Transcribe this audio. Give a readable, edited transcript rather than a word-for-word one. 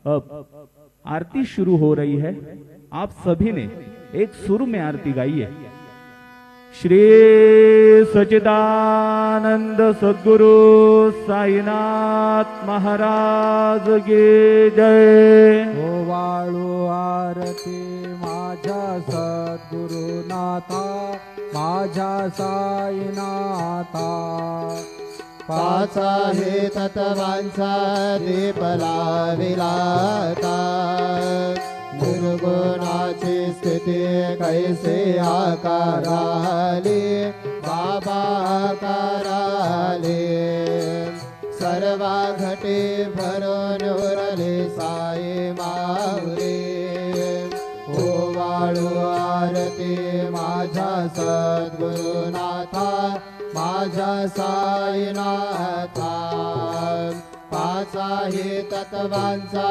अब आरती शुरू हो रही है। आप सभी ने एक सुर में आरती गाई है। श्री सच्चिदानंद सद्गुरु साईनाथ महाराज की जय। ओवाळू आरती माझ्या सद्गुरुनाथा, माझ्या साईनाथा। पाच आहे तत्वांचा दीप लाविलाता, निर्गुणाची स्थिती कैसे आकाराली, बाबा आकाराली। सर्वा घटे भरून उरले साई माऊली, ओवाळू आरती माझ्या सद्गुरुनाथा, माझ्या साईनाथा। पाच आहे तत्वांचा